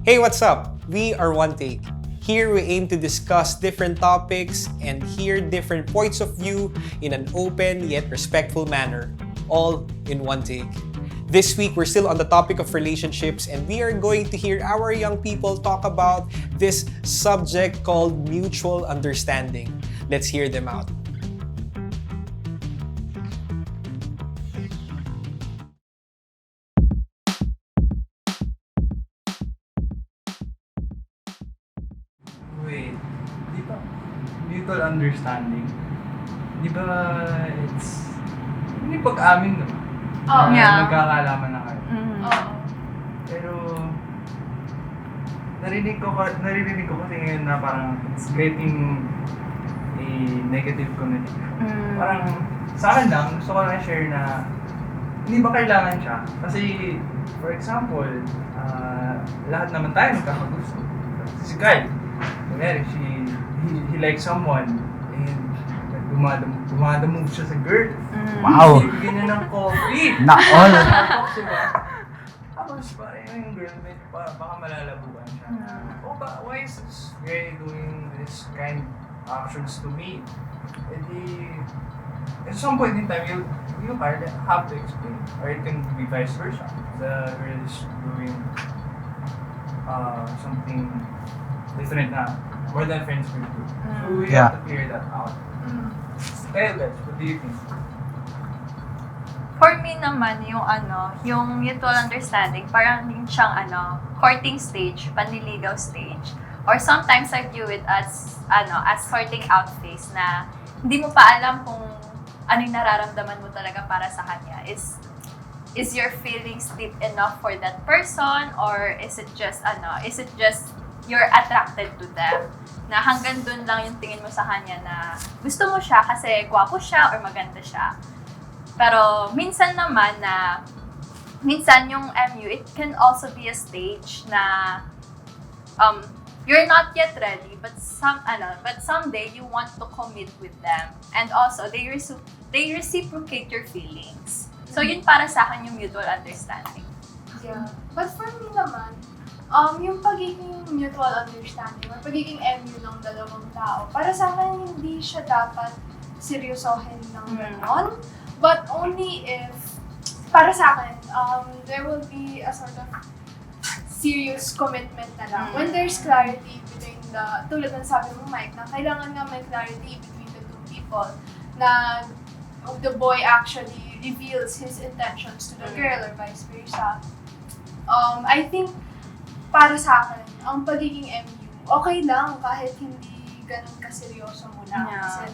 Hey, what's up? We are One Take. Here we aim to discuss different topics and hear different points of view in an open yet respectful manner, all in one take. This week, we're still on the topic of relationships and we are going to hear our young people talk about this subject called mutual understanding. Let's hear them out. Wait, di ba mutual understanding? Di ba it's hindi pag-amin naman? Oo. Na Yeah. Nagkakalaman na kayo. Oo. Pero narinig ko kasi ngayon na parang it's creating a negative connotation. Parang sa akin lang, gusto ko lang share na hindi ba kailangan siya? Kasi for example, lahat naman tayo magkakagusto. Si Kyle, kunyari, he likes someone and dumadamove siya sa girl. Wow! Bibigyan niya ng coffee. Not all. Tapos diba? Tapos parang yung girl, baka malalabuan siya. Why is this guy doing this kind of actions to me? Eh di, at some point in time, you have to explain. Or it can be vice versa. The girl is doing something different na more than friends will do. So we Yeah. have to clear that out. Kaya guys, what do you think? For me naman, yung mutual understanding, parang din siyang courting stage, panliligaw stage. Or sometimes I view it as sorting out phase na hindi mo pa alam kung ano yung nararamdaman mo talaga para sa kanya. Is your feelings deep enough for that person or is it just you're attracted to them? Na hanggang dun lang yung tingin mo sa kanya na gusto mo siya kasi gwapo siya or maganda siya. Pero minsan naman yung MU, it can also be a stage na you're not yet ready but someday you want to commit with them and also they reciprocate your feelings. So yun para sa akin yung mutual understanding. Yeah. But for me naman, yung pagiging mutual understanding or pagiging MU ng dalawang tao, para sa akin hindi siya dapat seryosohin ng ganon. But only if, para sa akin, there will be a sort of serious commitment na lang. When there's clarity between tulad ng sabi mo Mike, na kailangan nga may clarity between the two people, na the boy actually reveals his intentions to the girl or vice versa. I think, para sa akin, ang pagiging MU, okay lang kahit hindi ganun kaseryoso muna. Yeah. Kasi,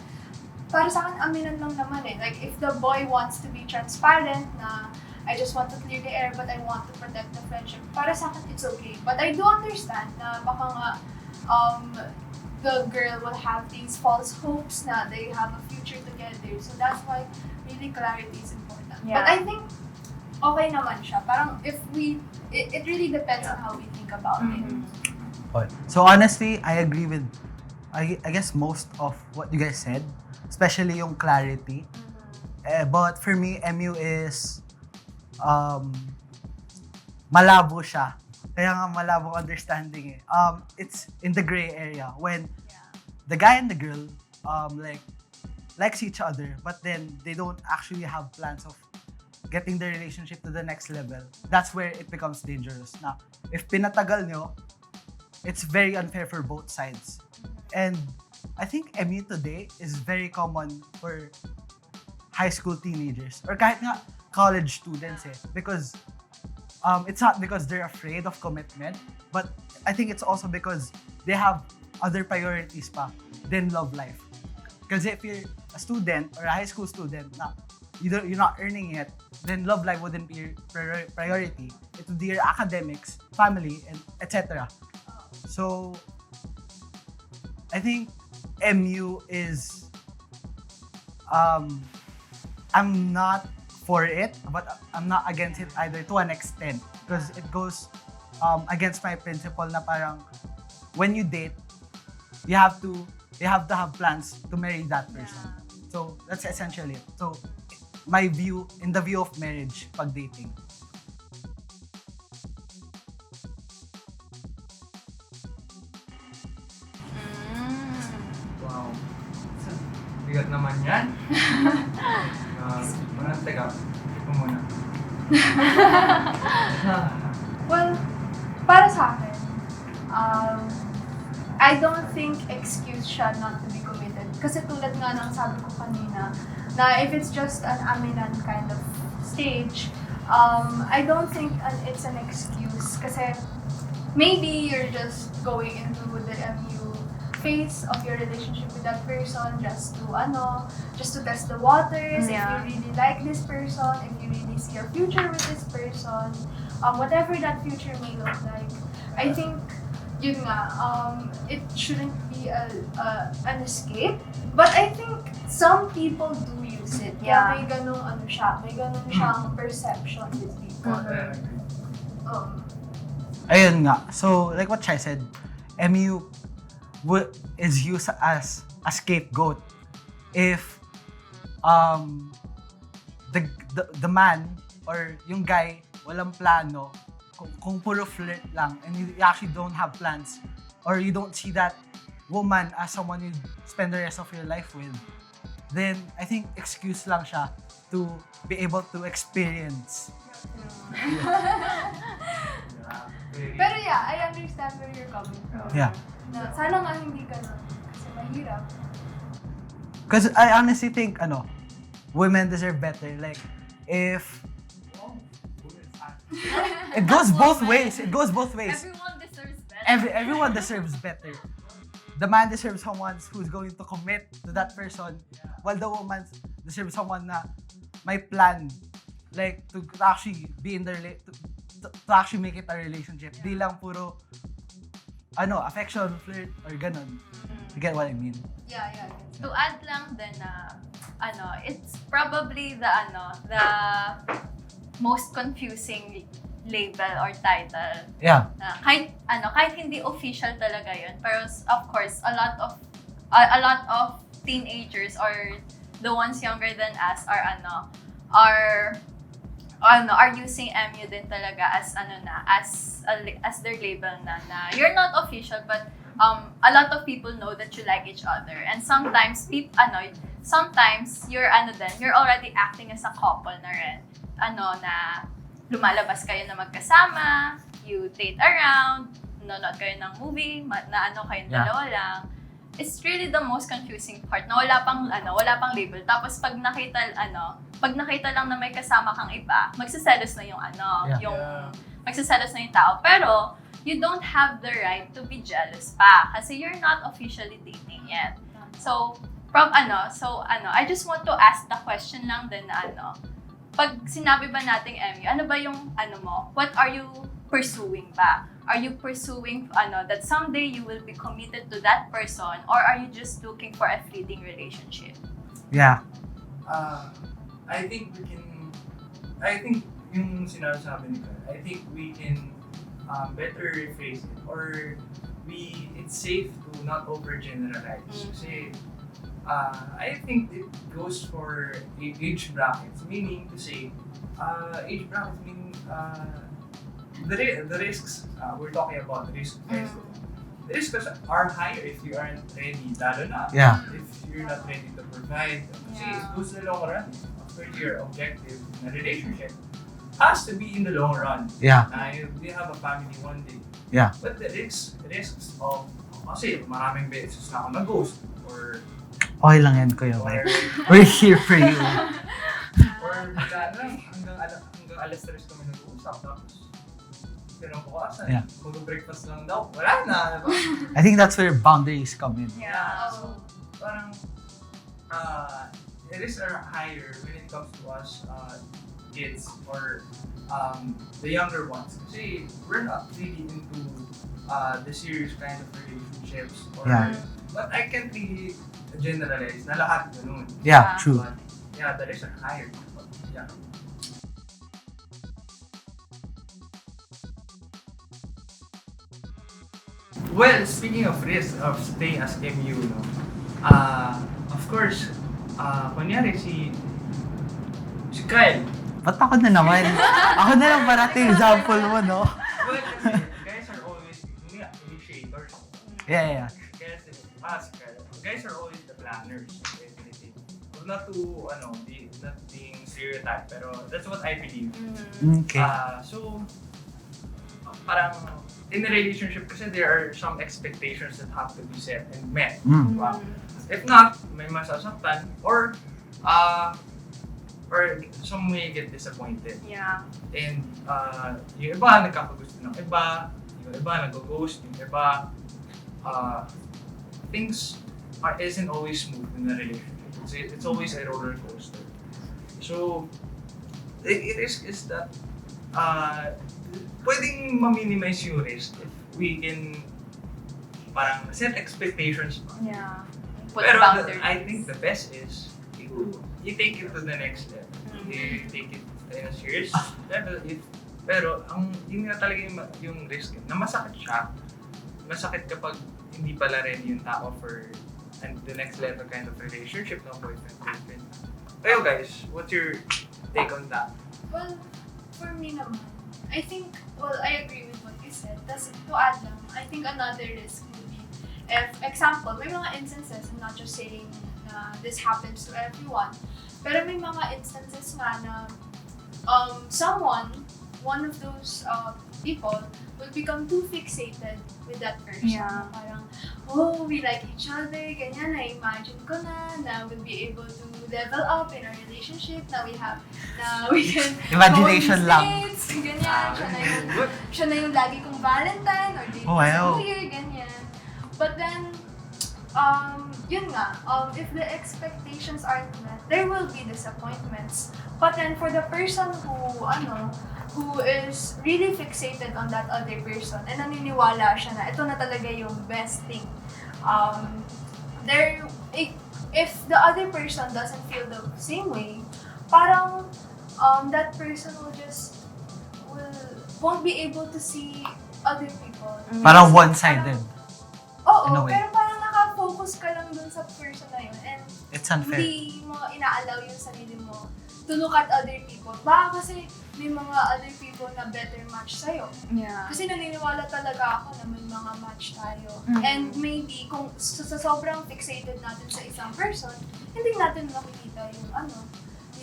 para sa akin, aminan lang naman eh. Like, if the boy wants to be transparent na, I just want to clear the air but I want to protect the friendship, para sa akin, it's okay. But I do understand na baka nga, the girl will have these false hopes na they have a future together. So that's why really clarity is important. Yeah. But I think okay naman siya. Parang it really depends on how we think about it. So honestly, I agree with, I guess most of what you guys said, especially yung clarity. But for me, MU is, malabo siya. Kaya nga malabong understanding eh. It's in the gray area when the guy and the girl likes each other but then they don't actually have plans of getting the relationship to the next level. That's where it becomes dangerous. Na if pinatagal nyo, it's very unfair for both sides. And I think MU today is very common for high school teenagers or kahit nga college students eh. Because it's not because they're afraid of commitment, but I think it's also because they have other priorities pa than love life. Because if you're a student or a high school student na you're not earning yet, then love life wouldn't be your priority. It would be your academics, family, and etc. So I think MU is I'm not for it, but I'm not against it either to an extent because it goes against my principle na parang when you date, you have to have plans to marry that person. So that's essentially it. So my view, in the view of marriage, pag dating. bigat naman yan. Teka, ito muna. Well, para sa akin, I don't think excuse siya not to be committed. Kasi tulad nga ng sabi ko kanina, na if it's just an aminan kind of stage, I don't think it's an excuse. Kasi maybe you're just going into the MU phase of your relationship with that person just to test the waters, Yeah. if you really like this person, if you really see a future with this person, whatever that future may look like. I think, yun nga, it shouldn't be an escape, but I think some people do use it. Yeah. May ganong may ganong siyang perception with people. Ayun nga. So, like what Chai said, MU is used as a scapegoat if the man or yung guy walang plano, kung puro flirt lang and you actually don't have plans or you don't see that woman as someone you spend the rest of your life with, then I think excuse lang siya to be able to experience. Pero yeah, I understand where you're coming from. Yeah. Na, sana nga hindi ganun. Kasi mahirap. Because I honestly think, women deserve better. Like, if... It goes both ways. It goes both ways. Everyone deserves better. Everyone deserves better. The man deserves someone who's going to commit to that person, while the woman deserves someone na may plan, like to actually be in the to actually make it a relationship. Di lang puro affection, flirt, or ganun. You get what I mean? Yeah. To add lang din na, it's probably the most confusing label or title. Yeah. Kahit hindi official talaga yun, pero of course, a lot of teenagers or the ones younger than us are using MU din talaga as their label na you're not official, but a lot of people know that you like each other, and sometimes you're already acting as a couple na rin, na lumalabas kayo na magkasama, you date around, nanonood kayo ng movie, kayong dalawa lang. It's really the most confusing part na wala pang label. Tapos pag nakita lang na may kasama kang iba, magsiselos na magsiselos na yung tao. Pero you don't have the right to be jealous pa kasi you're not officially dating yet. So I just want to ask the question lang din na pag sinabi ba nating MU, ano ba yung what are you pursuing ba? Are you pursuing that someday you will be committed to that person, or are you just looking for a fleeting relationship? Yeah. I think yung sinasabi ni Carl, I think we can better rephrase it, or it's safe to not overgeneralize. Kasi I think it goes for age brackets, meaning to say, age brackets meaning the risks, we're talking about the risks. The risks are higher if you aren't ready, lalo na. Yeah. If you're not ready to provide. Kasi it goes in the long run. After your objective na relationship has to be in the long run. Yeah. You have a family one day. Yeah. But the risks of, kasi maraming beses na ako nag-ghost, or Okay lang yan, Kuya Mike. We're here for you. hanggang alas 3 kami nag-uusap, tapos bukasan, Yeah. mag-breakfast lang daw, wala na, diba? I think that's where boundaries come in. Yeah. So, parang, the risks are higher when it comes to us kids or the younger ones. Kasi we're not really into the serious kind of relationships. Yeah. But I can't really generalize na lahat ganun. Yeah, true. But, yeah, the risks are higher. But, yeah. Well, speaking of risk of staying as MU, of course, kunyari si Kyle. Ba't ako na naman? Ako na lang parating example mo, no? Well, kasi guys are always initiators. Yeah. Kaya si Kyle, guys are always the planners. Definitely. Not to, not being stereotype, pero that's what I believe. Okay. So, parang in a relationship kasi there are some expectations that have to be set and met. Diba? If not, may masasaktan or some may get disappointed. Yeah. And yung iba nagkakagusto ng iba, yung iba nag-ghost, yung iba things isn't always smooth in a relationship. It's always a roller coaster. So it is that pwedeng ma-minimize yung risk if we can parang set expectations pa. Yeah. Put Pero boundaries. I think the best is you take it to the next level. You take it in a serious level. Pero yun nga talaga yung risk na masakit siya. Masakit kapag hindi pala rin yung tao for the next level kind of relationship, no boyfriend. Kayo guys, what's your take on that? Well, for me naman, I think, I agree with what you said. Tas to add lang, I think another risk would be, if, example, may mga instances, I'm not just saying na this happens to everyone, pero may mga instances nga na one of those people will become too fixated with that person. Yeah. Parang, we like each other, ganyan, na-imagine ko na we'll be able to level up in our relationship, na we can Imagination go on lang. dates, ganyan, siya na yung lagi kong Valentine or date Wow. sa New Year, ganyan. But then, yun nga, if the expectations aren't met, there will be disappointments. But then for the person who is really fixated on that other person and naniniwala siya na ito na talaga yung best thing, if the other person doesn't feel the same way, parang that person won't be able to see other people. Parang one-sided. In a Oo, way. pero parang nakafocus ka lang dun sa person na yun and It's unfair. hindi mo inaalaw yung sarili mo to look at other people. Baka kasi may mga other people na better match sa'yo. Yeah. Kasi naniniwala talaga ako na may mga match tayo. Mhm. And maybe kung sa sobrang fixated natin sa isang person, hindi natin makikita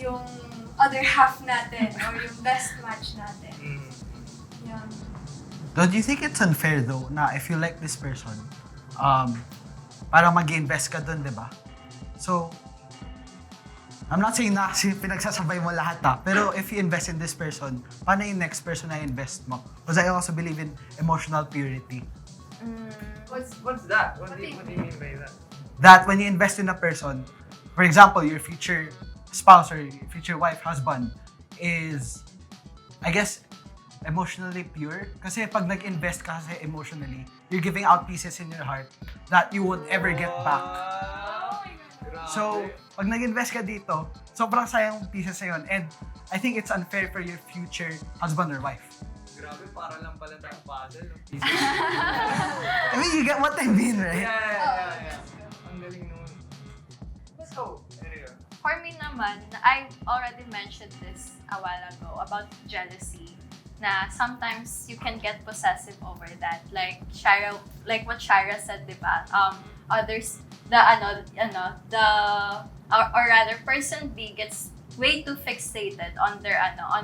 yung other half natin or yung best match natin. Yan. Don't you think it's unfair though na if you like this person, parang mag-invest ka dun, di ba? So, I'm not saying na kasi pinagsasabay mo lahat pero if you invest in this person, paano yung next person na invest mo? Because I also believe in emotional purity. What's that? What do you mean by that? That when you invest in a person, for example, your future spouse or your future wife, husband, is, I guess, emotionally pure. Kasi pag nag-invest ka kasi emotionally, you're giving out pieces in your heart that you won't ever get back. So, pag nag-invest ka dito, sobrang sayang pieces na yun. And I think it's unfair for your future husband or wife. Grabe, para lang pala tayong puzzle. I mean, you get what I mean, right? Yeah. Ang galing nun. So, anyway. For me naman, I already mentioned this a while ago about jealousy. Na sometimes you can get possessive over that. Like what Shara said, diba? Others, or rather, person B gets way too fixated on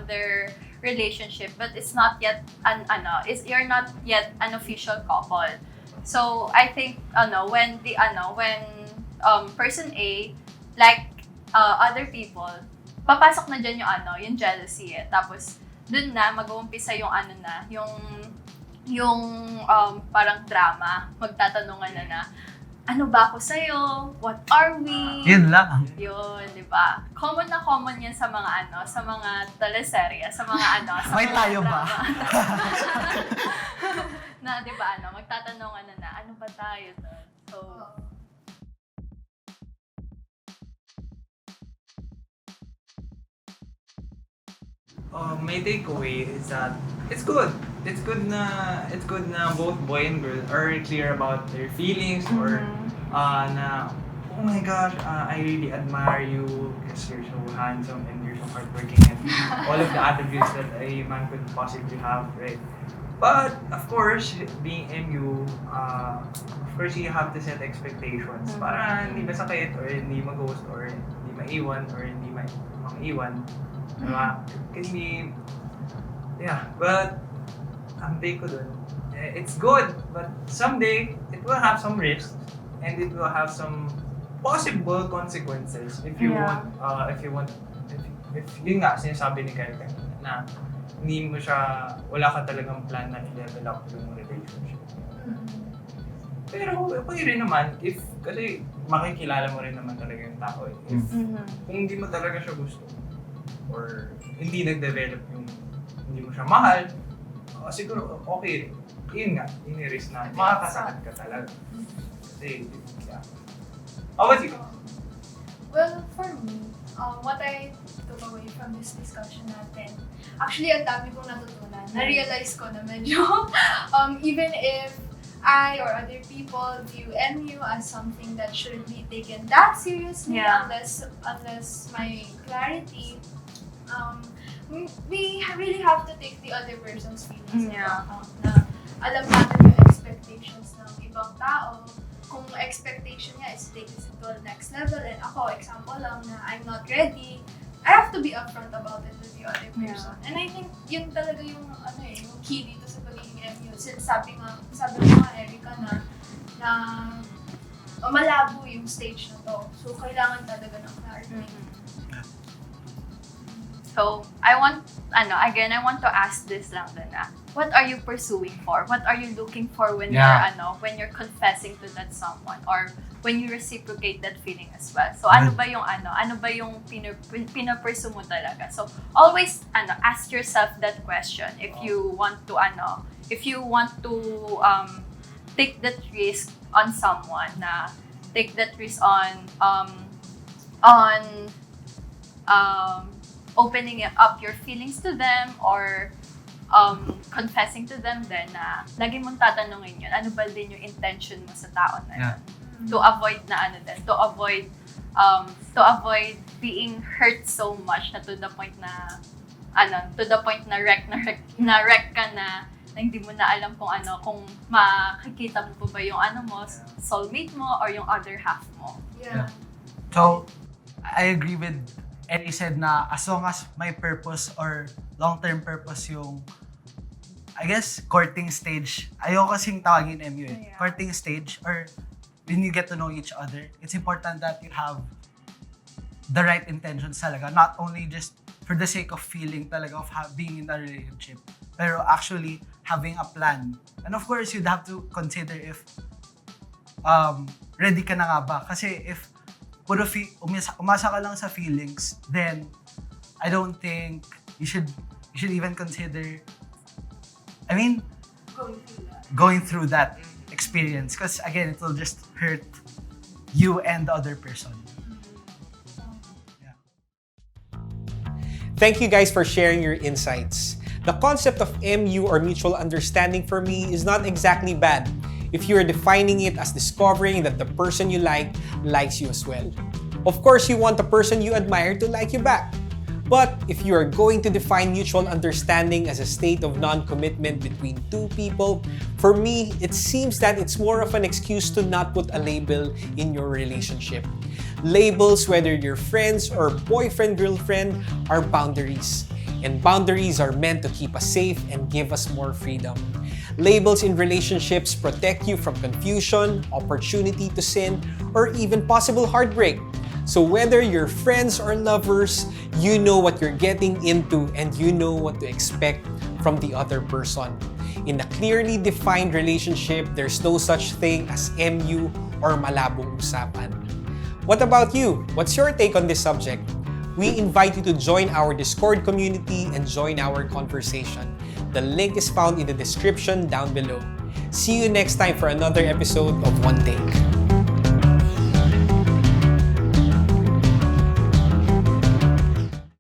their relationship, but it's not yet you're not yet an official couple. So I think when person A like other people, papasok na dyan yung jealousy eh. Tapos dun na mag-uumpisa yung parang drama, magtatanungan na ano ba ako sa'yo? What are we? Yun lang. Yun, di ba? Common yan sa mga sa mga teleserye, sa mga sa May mga tayo ba? na, di ba, magtatanungan na ano ba tayo doon? So, my takeaway is that it's good. It's good na both boy and girl are clear about their feelings or na oh my gosh, I really admire you because you're so handsome and you're so hardworking and all of the attributes that a man could possibly have, right? But, of course, being MU, of course, you have to set expectations para hindi masakit or hindi mag-ghost or hindi maiwan or hindi maiwan. Diba? Kasi, yeah, but, ang take ko dun, it's good, but someday, it will have some risks and it will have some possible consequences if you want, if yun nga, sinasabi ni Kyle kanina, na hindi mo siya, wala ka talagang plan na i-level up yung relationship. Pero okay rin naman, kasi makikilala mo rin naman talaga yung tao eh. If, kung hindi mo talaga siya gusto, or hindi nag-develop yung, hindi mo siya mahal, siguro okay rin. Yun nga, risk na makakasakit ka talaga. Kasi, yeah. How about you? Well, for me, what I took away from this discussion natin, actually, ang dami kong natutunan. Na-realize ko na medyo, even if I or other people view MU as something that shouldn't be taken that seriously, unless my clarity, we really have to take the other person's feelings into account. Na alam natin yung expectations ng ibang tao. Kung expectation niya is to take this into the next level, and ako, example lang na I'm not ready, I have to be upfront about it with the other person. And I think yun talaga yung, yung key dito sa pagiging MU. Since sabi mo nga, Erica, na malabo yung stage na to. So, kailangan talaga ng clarity. So, I want to ask this lang din what are you pursuing for? What are you looking for when you're confessing to that someone or when you reciprocate that feeling as well? So, ano ba yung pinapursue mo talaga? So, always ask yourself that question if you want to take that risk on someone, take that risk on opening up your feelings to them or confessing to them, then lagi mong tatanungin yun, ano ba din yung intention mo sa tao na yun? To avoid being hurt so much na to the point na wreck ka na hindi mo na alam kung makikita mo pa ba yung soulmate mo or yung other half mo. Yeah. So, I agree with Ellie said na as long as may purpose or long-term purpose yung, I guess, courting stage. Ayoko kasing tawagin MU eh. Yeah. Courting stage or when you get to know each other, it's important that you have the right intentions talaga. Not only just for the sake of feeling talaga of being in a relationship, pero actually having a plan. And of course, you'd have to consider if ready ka na nga ba. Kasi if puro umasa ka lang sa feelings, then I don't think you should even consider, going through that experience. Because again, it will just hurt you and the other person. Yeah. Thank you guys for sharing your insights. The concept of MU or mutual understanding for me is not exactly bad if you are defining it as discovering that the person you like likes you as well. Of course, you want the person you admire to like you back. But if you are going to define mutual understanding as a state of non-commitment between two people, for me, it seems that it's more of an excuse to not put a label in your relationship. Labels, whether you're friends or boyfriend-girlfriend, are boundaries. And boundaries are meant to keep us safe and give us more freedom. Labels in relationships protect you from confusion, opportunity to sin, or even possible heartbreak. So whether you're friends or lovers, you know what you're getting into and you know what to expect from the other person. In a clearly defined relationship, there's no such thing as MU or malabong usapan. What about you? What's your take on this subject? We invite you to join our Discord community and join our conversation. The link is found in the description down below. See you next time for another episode of One Take.